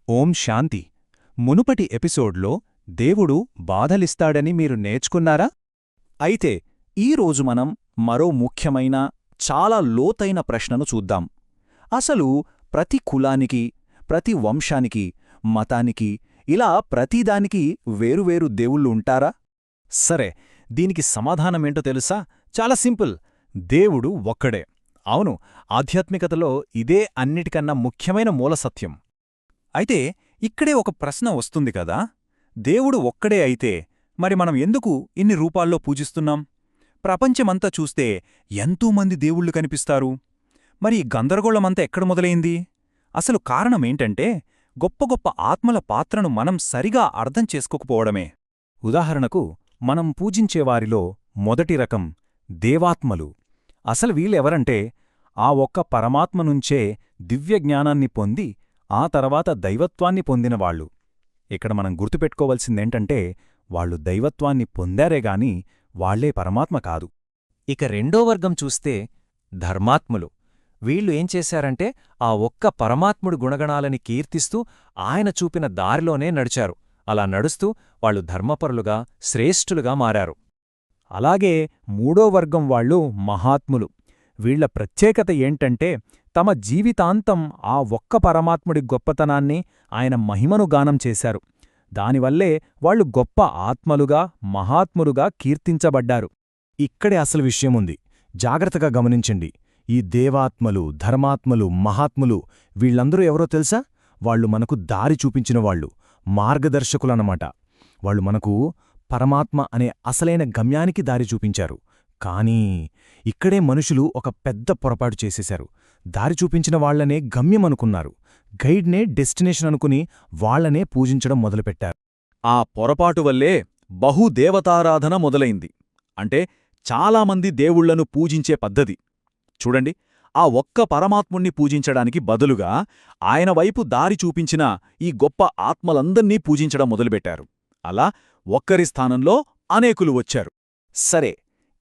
ఓం శాంతి. మునుపటి ఎపిసోడ్లో దేవుడు బాధలిస్తాడని మీరు నేర్చుకున్నారా? అయితే ఈరోజు మనం మరో ముఖ్యమైన, చాలా లోతైన ప్రశ్నను చూద్దాం. అసలు ప్రతి కులానికి, ప్రతి వంశానికి, మతానికి, ఇలా ప్రతిదానికి వేరువేరు దేవుళ్ళు ఉంటారా? సరే, దీనికి సమాధానమేంటో తెలుసా? చాలా సింపుల్. దేవుడు ఒక్కడే. అవును, ఆధ్యాత్మికతలో ఇదే అన్నిటికన్నా ముఖ్యమైన మూలసత్యం. అయితే ఇక్కడే ఒక ప్రశ్న వస్తుంది కదా, దేవుడు ఒక్కడే అయితే మరి మనం ఎందుకు ఇన్ని రూపాల్లో పూజిస్తున్నాం? ప్రపంచమంతా చూస్తే ఎంతోమంది దేవుళ్ళు కనిపిస్తారు. మరి ఈ గందరగోళమంతా ఎక్కడ మొదలైంది? అసలు కారణమేంటంటే గొప్ప గొప్ప ఆత్మల పాత్రను మనం సరిగా అర్థం చేసుకోకపోవడమే. ఉదాహరణకు, మనం పూజించేవారిలో మొదటి రకం దేవాత్మలు. అసలు వీళ్ళెవరంటే ఆ ఒక్క పరమాత్మనుంచే దివ్యజ్ఞానాన్ని పొంది ఆ తర్వాత దైవత్వాన్ని పొందినవాళ్లు. ఇక్కడ మనం గుర్తుపెట్టుకోవలసిందేంటంటే వాళ్లు దైవత్వాన్ని పొందారేగాని వాళ్లే పరమాత్మ కాదు. ఇక రెండో వర్గం చూస్తే ధర్మాత్ములు. వీళ్ళు ఏం చేశారంటే ఆ ఒక్క పరమాత్ముడి గుణగణాలని కీర్తిస్తూ ఆయన చూపిన దారిలోనే నడిచారు. అలా నడుస్తూ వాళ్లు ధర్మపరులుగా, శ్రేష్ఠులుగా మారారు. అలాగే మూడో వర్గం వాళ్లు మహాత్ములు. వీళ్ల ప్రత్యేకత ఏంటంటే తమ జీవితాంతం ఆ ఒక్క పరమాత్ముడి గొప్పతనాన్ని, ఆయన మహిమను గానం చేశారు. దానివల్లే వాళ్లు గొప్ప ఆత్మలుగా, మహాత్ములుగా కీర్తించబడ్డారు. ఇక్కడే అసలు విషయముంది. జాగ్రత్తగా గమనించండి. ఈ దేవాత్మలు, ధర్మాత్మలు, మహాత్ములు వీళ్లందరూ ఎవరో తెలుసా? వాళ్లు మనకు దారి చూపించినవాళ్లు, మార్గదర్శకులన్నమాట. వాళ్లు మనకు పరమాత్మ అనే అసలైన గమ్యానికి దారి చూపించారు. కానీ ఇక్కడే మనుషులు ఒక పెద్ద పొరపాటు చేసేశారు. దారి చూపించిన వాళ్లనే గమ్యమనుకున్నారు. గైడ్నే డెస్టినేషన్ అనుకుని వాళ్లనే పూజించడం మొదలుపెట్టారు. ఆ పొరపాటు వల్లే బహుదేవతారాధన మొదలైంది. అంటే చాలామంది దేవుళ్లను పూజించే పద్ధతి. చూడండి, ఆ ఒక్క పరమాత్ముణ్ణి పూజించడానికి బదులుగా ఆయన వైపు దారి చూపించిన ఈ గొప్ప ఆత్మలందర్నీ పూజించడం మొదలుపెట్టారు. అలా ఒక్కరి స్థానంలో అనేకులు వచ్చారు. సరే,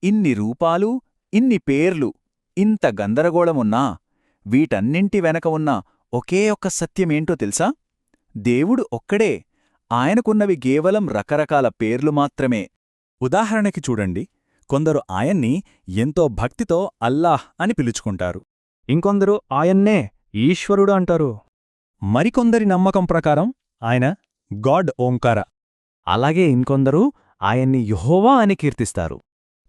ఇన్ని రూపాలు, ఇన్ని పేర్లు, ఇంత గందరగోళమున్నా వీటన్నింటి వెనక ఉన్న ఒకే ఒక్క సత్యమేంటో తెలుసా? దేవుడు ఒక్కడే. ఆయనకున్నవి కేవలం రకరకాల పేర్లు మాత్రమే. ఉదాహరణకి చూడండి, కొందరు ఆయన్ని ఎంతో భక్తితో అల్లాహ్ అని పిలుచుకుంటారు. ఇంకొందరు ఆయన్నే ఈశ్వరుడు అంటారు. మరికొందరి నమ్మకం ప్రకారం ఆయన గాడ్ ఓంకార. అలాగే ఇంకొందరు ఆయన్ని యెహోవా అని కీర్తిస్తారు.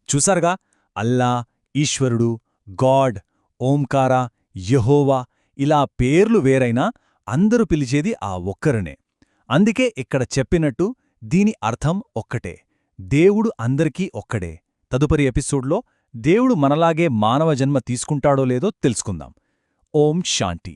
చూసారుగా, అల్లా, ఈశ్వరుడు, గాడ్, ఓంకార, యెహోవా ఇలా పేర్లు వేరైనా అందరూ పిలిచేది ఆ ఒక్కరనే. అందుకే ఇక్కడ చెప్పినట్టు దీని అర్థం ఒక్కటే. దేవుడు అందరికీ ఒక్కడే. తదుపరి ఎపిసోడ్లో దేవుడు మనలాగే మానవ జన్మ తీసుకుంటాడో లేదో తెలుసుకుందాం. ఓం శాంతి.